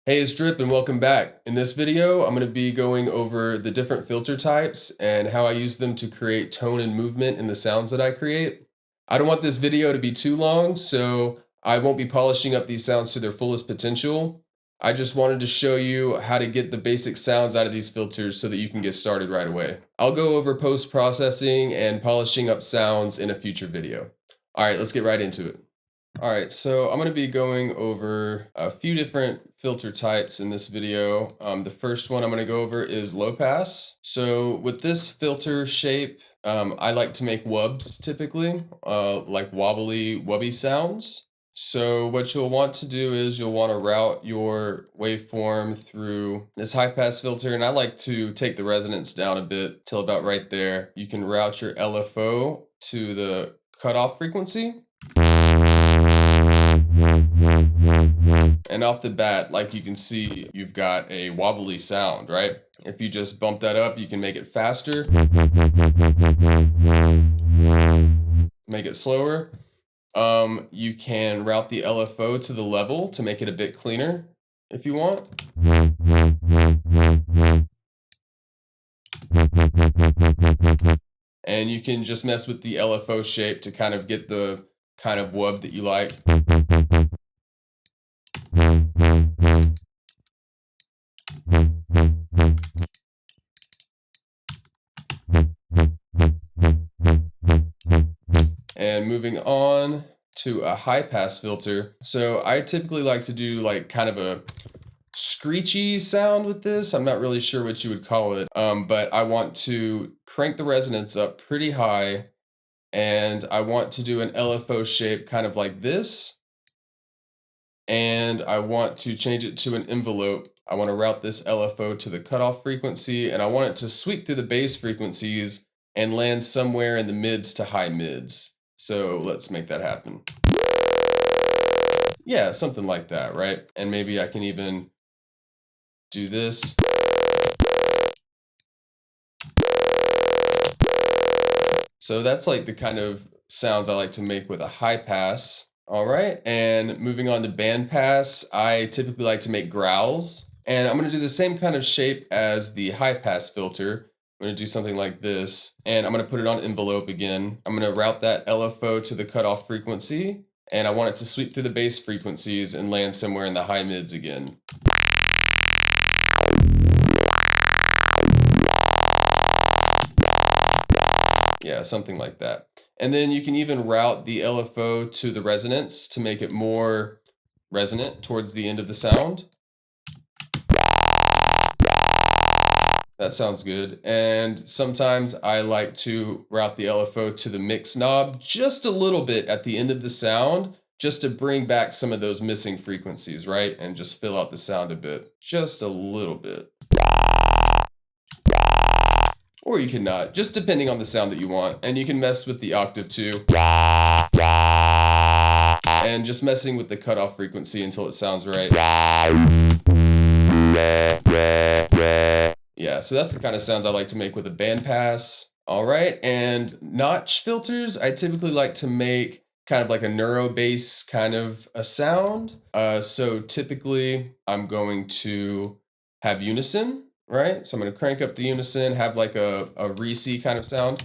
Hey, it's Drip and welcome back. In this video, I'm going to be going over the different filter types and how I use them to create tone and movement in the sounds that I create. I don't want this video to be too long, so I won't be polishing up these sounds to their fullest potential. I just wanted to show you how to get the basic sounds out of these filters so that you can get started right away. I'll go over post-processing and polishing up sounds in a future video. All right, let's get right into it. All right, so I'm going to be going over a few different filter types in this video. The first one I'm going to go over is low pass. So with this filter shape, I like to make wubs typically, like wobbly wubby sounds. So what you'll want to do is you'll want to route your waveform through this high pass filter, and I like to take the resonance down a bit till about right there. You can route your LFO to the cutoff frequency. And off the bat, like you can see, you've got a wobbly sound, right? If you just bump that up, you can make it faster, make it slower. You can route the LFO to the level to make it a bit cleaner if you want. And you can just mess with the LFO shape to kind of get the kind of wub that you like. And moving on to a high pass filter. So I typically like to do like kind of a screechy sound with this. I'm not really sure what you would call it, but I want to crank the resonance up pretty high, and I want to do an LFO shape kind of like this, and I want to change it to an envelope. I want to route this LFO to the cutoff frequency, and I want it to sweep through the bass frequencies and land somewhere in the mids to high mids. So let's make that happen. Yeah, something like that, right? And maybe I can even do this. So that's like the kind of sounds I like to make with a high pass. All right, and moving on to band pass, I typically like to make growls. And I'm gonna do the same kind of shape as the high pass filter. I'm gonna do something like this, and I'm gonna put it on envelope again. I'm gonna route that LFO to the cutoff frequency, and I want it to sweep through the bass frequencies and land somewhere in the high mids again. Yeah, something like that. And then you can even route the LFO to the resonance to make it more resonant towards the end of the sound. That sounds good. And sometimes I like to route the LFO to the mix knob just a little bit at the end of the sound, just to bring back some of those missing frequencies, right? And just fill out the sound a bit, just a little bit. Or you can not, just depending on the sound that you want. And you can mess with the octave too. And just messing with the cutoff frequency until it sounds right. Yeah, so that's the kind of sounds I like to make with a band pass. All right, and notch filters, I typically like to make kind of like a neuro bass kind of a sound. So typically I'm going to have unison, right? So I'm going to crank up the unison, have like a Reese kind of sound.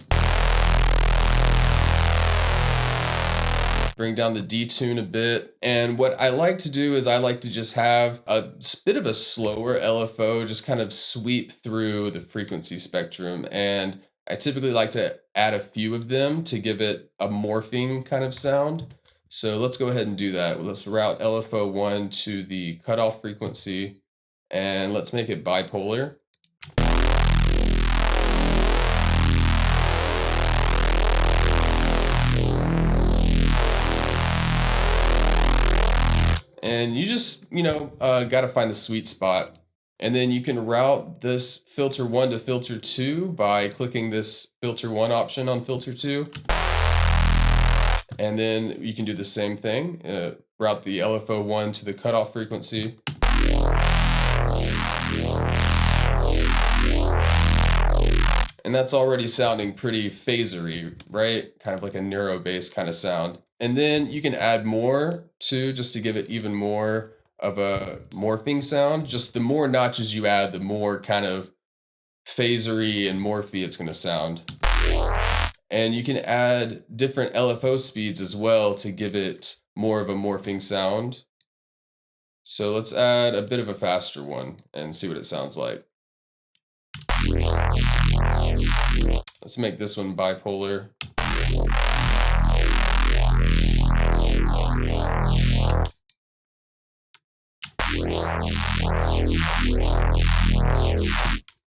Bring down the detune a bit. And what I like to do is I like to just have a bit of a slower LFO, just kind of sweep through the frequency spectrum. And I typically like to add a few of them to give it a morphing kind of sound. So let's go ahead and do that. Let's route LFO1 to the cutoff frequency, and let's make it bipolar. And you just, got to find the sweet spot. And then you can route this filter 1 to filter 2 by clicking this filter 1 option on filter 2. And then you can do the same thing, route the LFO1 to the cutoff frequency. And that's already sounding pretty phasery, right? Kind of like a neuro bass kind of sound. And then you can add more too, just to give it even more of a morphing sound. Just the more notches you add, the more kind of phasery and morphy it's going to sound. And you can add different LFO speeds as well to give it more of a morphing sound. So let's add a bit of a faster one and see what it sounds like. Let's make this one bipolar.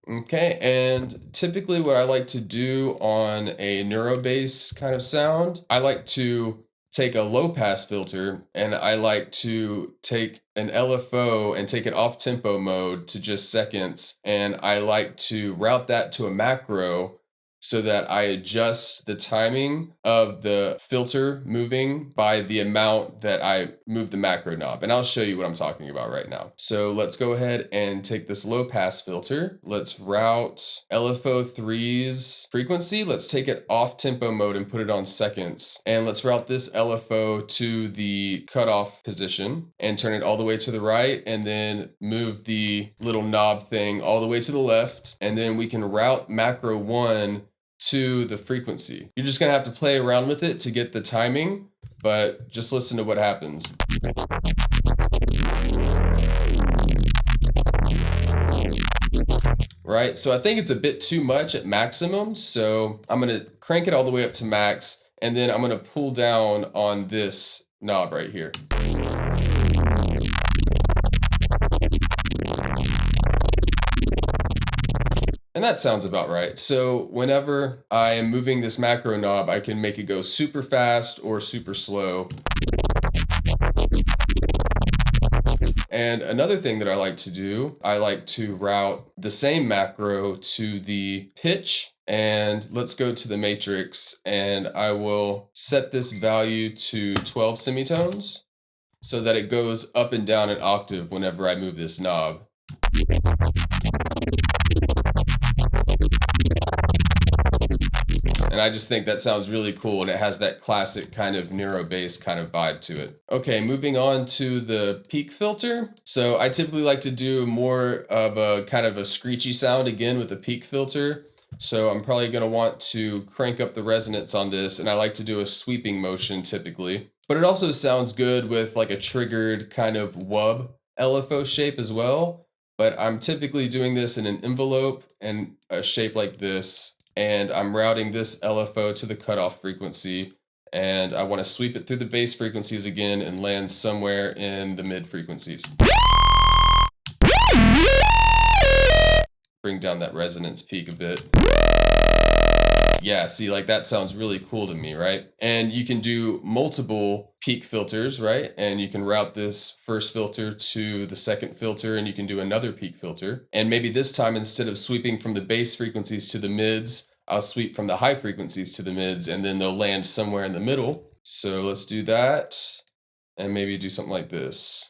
Okay, and typically what I like to do on a neuro bass kind of sound, I like to take a low pass filter and I like to take an LFO and take it off tempo mode to just seconds. And I like to route that to a macro so that I adjust the timing of the filter moving by the amount that I move the macro knob. And I'll show you what I'm talking about right now. So let's go ahead and take this low pass filter. Let's route LFO3's frequency. Let's take it off tempo mode and put it on seconds. And let's route this LFO to the cutoff position and turn it all the way to the right, and then move the little knob thing all the way to the left. And then we can route macro 1 to the frequency. You're just gonna have to play around with it to get the timing, but just listen to what happens. Right, so I think it's a bit too much at maximum, so I'm gonna crank it all the way up to max, and then I'm gonna pull down on this knob right here. And that sounds about right. So whenever I am moving this macro knob, I can make it go super fast or super slow. And another thing that I like to do, I like to route the same macro to the pitch. And let's go to the matrix, and I will set this value to 12 semitones so that it goes up and down an octave whenever I move this knob. And I just think that sounds really cool, and it has that classic kind of neuro bass kind of vibe to it. Okay, moving on to the peak filter. So I typically like to do more of a kind of a screechy sound again with the peak filter. So I'm probably going to want to crank up the resonance on this, and I like to do a sweeping motion typically. But it also sounds good with like a triggered kind of wub LFO shape as well. But I'm typically doing this in an envelope and a shape like this. And I'm routing this LFO to the cutoff frequency. And I want to sweep it through the bass frequencies again and land somewhere in the mid frequencies. Bring down that resonance peak a bit. Yeah, see, like that sounds really cool to me, right? And you can do multiple peak filters, right? And you can route this first filter to the second filter, and you can do another peak filter. And maybe this time, instead of sweeping from the bass frequencies to the mids, I'll sweep from the high frequencies to the mids, and then they'll land somewhere in the middle. So let's do that, and maybe do something like this.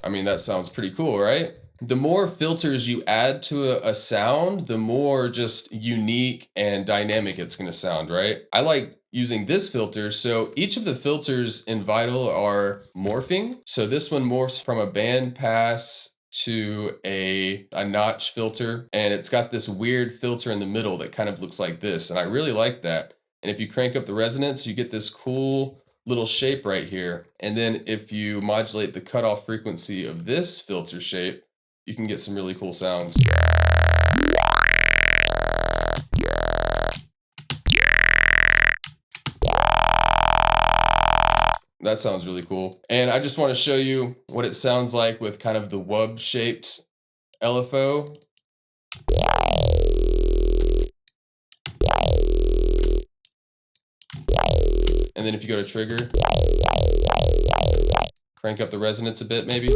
I mean, that sounds pretty cool, right? The more filters you add to a sound, the more just unique and dynamic it's going to sound, right? I like using this filter. So each of the filters in Vital are morphing. So this one morphs from a band pass to a notch filter, and it's got this weird filter in the middle that kind of looks like this. And I really like that. And if you crank up the resonance, you get this cool little shape right here. And then if you modulate the cutoff frequency of this filter shape, you can get some really cool sounds. That sounds really cool. And I just want to show you what it sounds like with kind of the wub shaped LFO. And then if you go to trigger, crank up the resonance a bit maybe.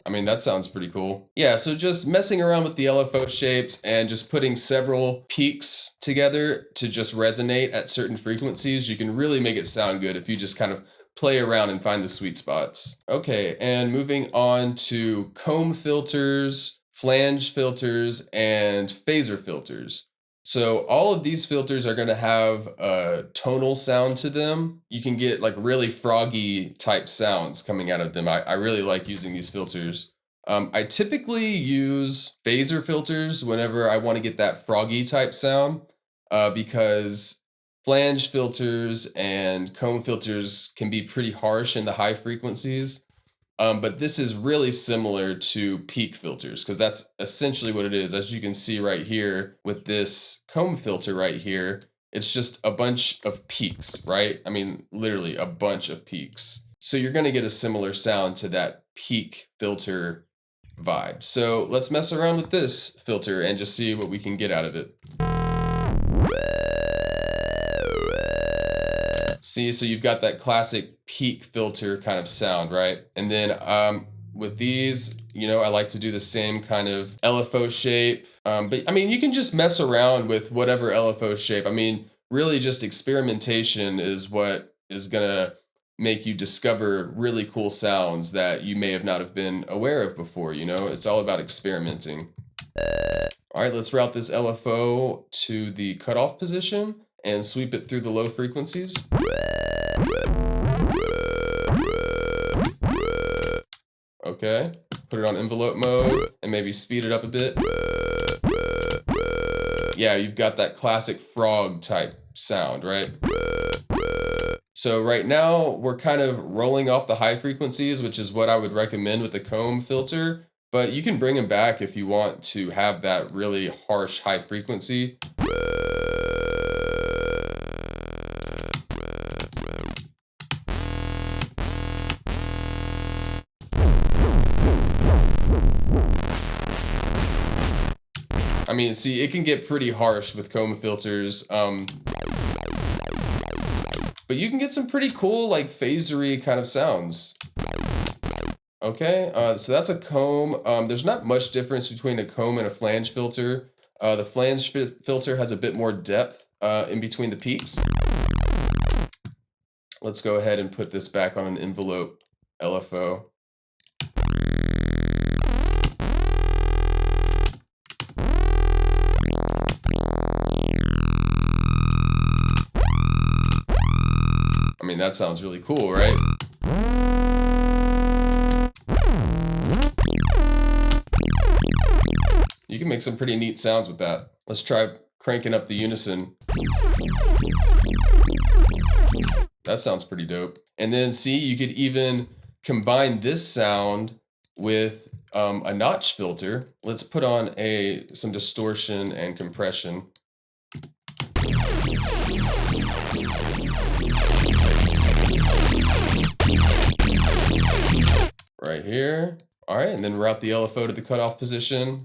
I mean, that sounds pretty cool. Yeah, so just messing around with the LFO shapes and just putting several peaks together to just resonate at certain frequencies, you can really make it sound good if you just kind of play around and find the sweet spots. Okay, and moving on to comb filters, flange filters, and phaser filters. So all of these filters are going to have a tonal sound to them. You can get like really froggy type sounds coming out of them. I really like using these filters. I typically use phaser filters whenever I want to get that froggy type sound, because flange filters and comb filters can be pretty harsh in the high frequencies. But this is really similar to peak filters because that's essentially what it is. As you can see right here with this comb filter right here, it's just a bunch of peaks, right? I mean, literally a bunch of peaks. So you're going to get a similar sound to that peak filter vibe. So let's mess around with this filter and just see what we can get out of it. See, so you've got that classic peak filter kind of sound, right? And then with these, I like to do the same kind of LFO shape. But I mean, you can just mess around with whatever LFO shape. I mean, really just experimentation is what is gonna make you discover really cool sounds that you may have not have been aware of before, It's all about experimenting. All right, let's route this LFO to the cutoff position and sweep it through the low frequencies. Okay, put it on envelope mode and maybe speed it up a bit. Yeah, you've got that classic frog type sound, right? So right now we're kind of rolling off the high frequencies, which is what I would recommend with the comb filter, but you can bring them back if you want to have that really harsh high frequency. I mean, see, it can get pretty harsh with comb filters, but you can get some pretty cool, like, phasery kind of sounds. Okay, so that's a comb. There's not much difference between a comb and a flange filter. The flange filter has a bit more depth in between the peaks. Let's go ahead and put this back on an envelope LFO. I mean, that sounds really cool, right? You can make some pretty neat sounds with that. Let's try cranking up the unison. That sounds pretty dope. And then see, you could even combine this sound with a notch filter. Let's put on some distortion and compression. Right here. All right, and then route the LFO to the cutoff position.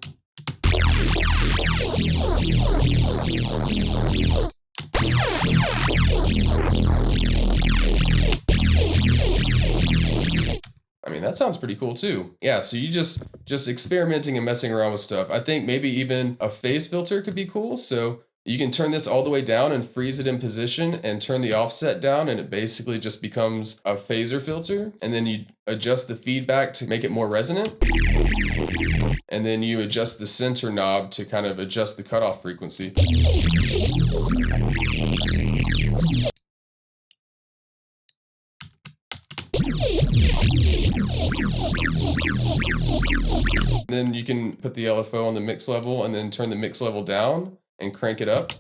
I mean, that sounds pretty cool too. Yeah, so you just experimenting and messing around with stuff. I think maybe even a phase filter could be cool. So you can turn this all the way down and freeze it in position and turn the offset down, and it basically just becomes a phaser filter. And then you adjust the feedback to make it more resonant. And then you adjust the center knob to kind of adjust the cutoff frequency. Then you can put the LFO on the mix level and then turn the mix level down and crank it up.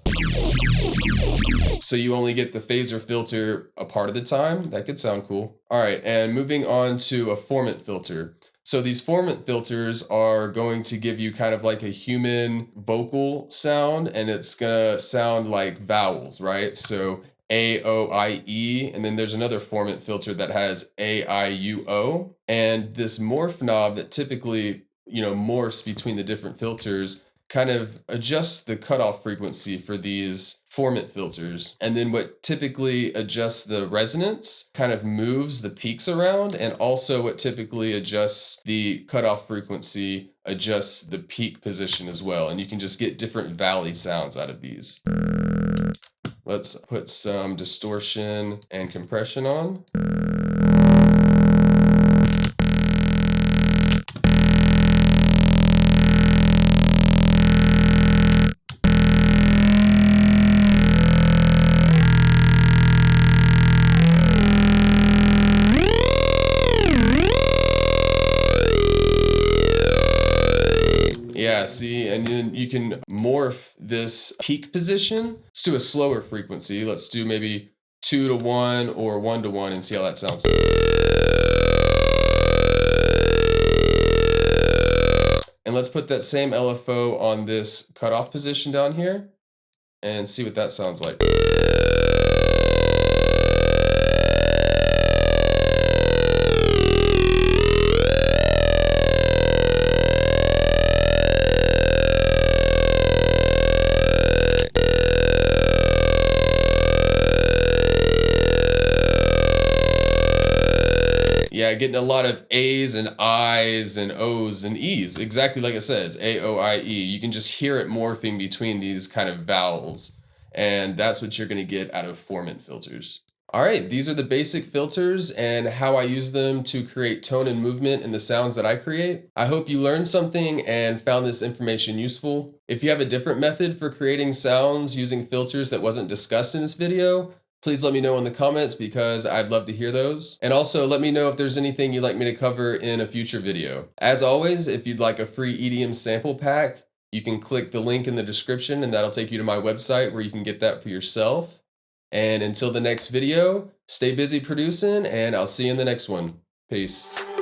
So you only get the phaser filter a part of the time. That could sound cool. All right, and moving on to a formant filter. So these formant filters are going to give you kind of like a human vocal sound, and it's gonna sound like vowels, right? So A, O, I, E, and then there's another formant filter that has A, I, U, O. And this morph knob that typically, morphs between the different filters kind of adjusts the cutoff frequency for these formant filters. And then what typically adjusts the resonance kind of moves the peaks around, and also what typically adjusts the cutoff frequency adjusts the peak position as well. And you can just get different valley sounds out of these. Let's put some distortion and compression on. Yeah, see, and then you can morph this peak position to a slower frequency. Let's do maybe 2 to 1 or 1 to 1 and see how that sounds. And let's put that same LFO on this cutoff position down here and see what that sounds like. Yeah, getting a lot of A's and I's and O's and E's, exactly like it says, A, O, I, E. You can just hear it morphing between these kind of vowels. And that's what you're gonna get out of Formant filters. All right, these are the basic filters and how I use them to create tone and movement in the sounds that I create. I hope you learned something and found this information useful. If you have a different method for creating sounds using filters that wasn't discussed in this video, please let me know in the comments because I'd love to hear those. And also let me know if there's anything you'd like me to cover in a future video. As always, if you'd like a free EDM sample pack, you can click the link in the description and that'll take you to my website where you can get that for yourself. And until the next video, stay busy producing and I'll see you in the next one. Peace.